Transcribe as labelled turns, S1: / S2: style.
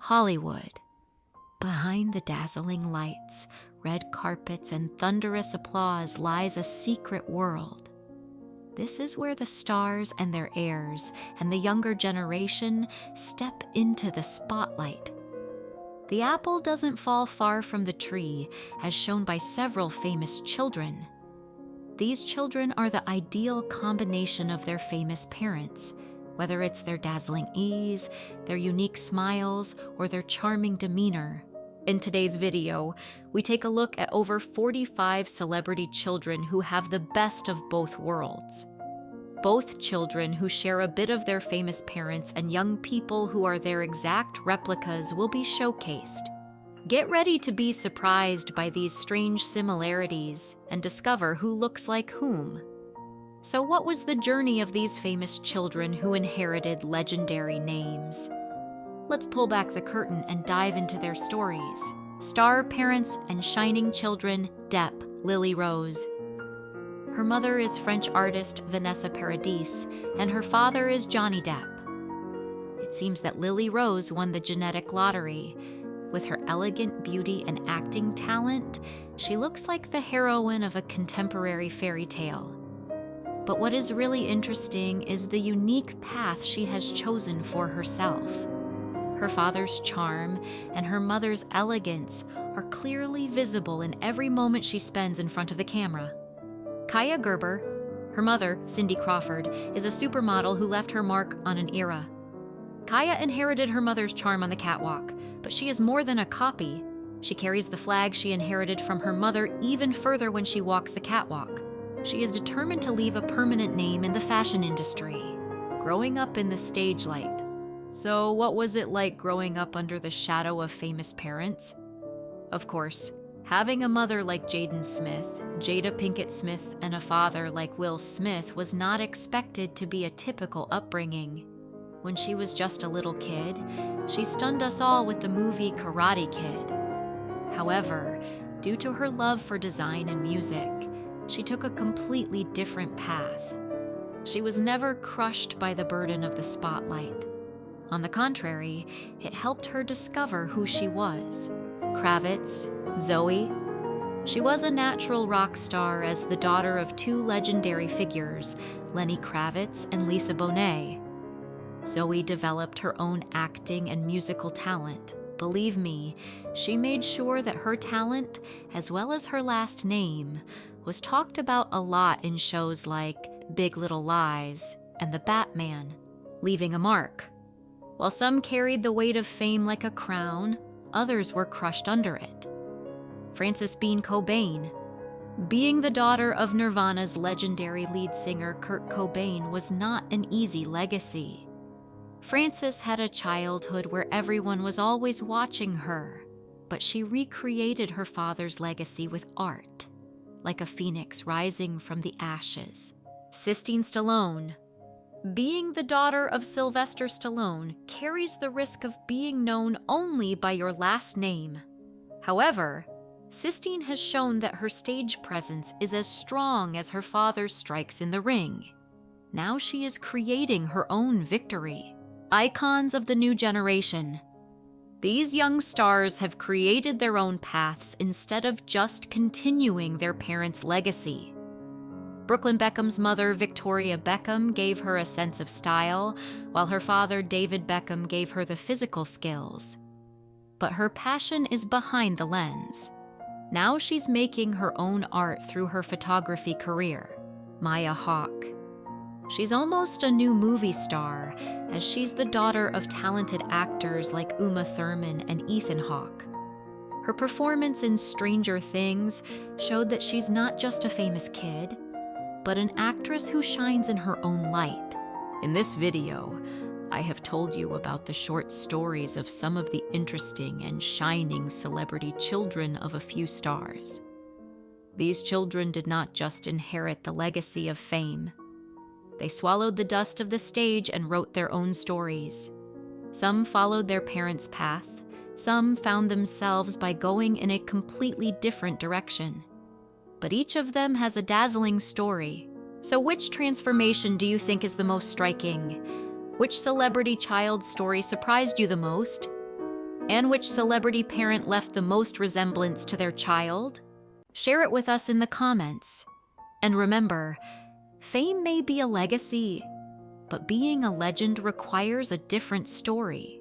S1: Hollywood. Behind the dazzling lights, red carpets, and thunderous applause lies a secret world. This is where the stars and their heirs and the younger generation step into the spotlight. The apple doesn't fall far from the tree, as shown by several famous children. These children are the ideal combination of their famous parents, whether it's their dazzling ease, their unique smiles, or their charming demeanor. In today's video, we take a look at over 45 celebrity children who have the best of both worlds. Both children who share a bit of their famous parents and young people who are their exact replicas will be showcased. Get ready to be surprised by these strange similarities and discover who looks like whom. So what was the journey of these famous children who inherited legendary names? Let's pull back the curtain and dive into their stories. Star parents and shining children, Depp, Lily Rose. Her mother is French artist Vanessa Paradis, and her father is Johnny Depp. It seems that Lily Rose won the genetic lottery. With her elegant beauty and acting talent, she looks like the heroine of a contemporary fairy tale. But what is really interesting is the unique path she has chosen for herself. Her father's charm and her mother's elegance are clearly visible in every moment she spends in front of the camera. Kaia Gerber, her mother, Cindy Crawford, is a supermodel who left her mark on an era. Kaia inherited her mother's charm on the catwalk, but she is more than a copy. She carries the flag she inherited from her mother even further when she walks the catwalk. She is determined to leave a permanent name in the fashion industry, growing up in the stage light. So what was it like growing up under the shadow of famous parents? Of course, having a mother like Jaden Smith, Jada Pinkett Smith, and a father like Will Smith was not expected to be a typical upbringing. When she was just a little kid, she stunned us all with the movie Karate Kid. However, due to her love for design and music, she took a completely different path. She was never crushed by the burden of the spotlight. On the contrary, it helped her discover who she was. Kravitz, Zoe. She was a natural rock star as the daughter of two legendary figures, Lenny Kravitz and Lisa Bonet. Zoe developed her own acting and musical talent. Believe me, she made sure that her talent, as well as her last name, was talked about a lot in shows like Big Little Lies and The Batman, leaving a mark. While some carried the weight of fame like a crown, others were crushed under it. Frances Bean Cobain. Being the daughter of Nirvana's legendary lead singer Kurt Cobain was not an easy legacy. Frances had a childhood where everyone was always watching her, but she recreated her father's legacy with art, like a phoenix rising from the ashes. Sistine Stallone. Being the daughter of Sylvester Stallone carries the risk of being known only by your last name. However, Sistine has shown that her stage presence is as strong as her father's strikes in the ring. Now she is creating her own victory. Icons of the new generation. These young stars have created their own paths instead of just continuing their parents' legacy. Brooklyn Beckham's mother, Victoria Beckham, gave her a sense of style, while her father, David Beckham, gave her the physical skills. But her passion is behind the lens. Now she's making her own art through her photography career. Maya Hawke. She's almost a new movie star, as she's the daughter of talented actors like Uma Thurman and Ethan Hawke. Her performance in Stranger Things showed that she's not just a famous kid, but an actress who shines in her own light. In this video, I have told you about the short stories of some of the interesting and shining celebrity children of a few stars. These children did not just inherit the legacy of fame. They swallowed the dust of the stage and wrote their own stories. Some followed their parents' path, some found themselves by going in a completely different direction. But each of them has a dazzling story. So which transformation do you think is the most striking? Which celebrity child story surprised you the most? And which celebrity parent left the most resemblance to their child? Share it with us in the comments. And remember, fame may be a legacy, but being a legend requires a different story.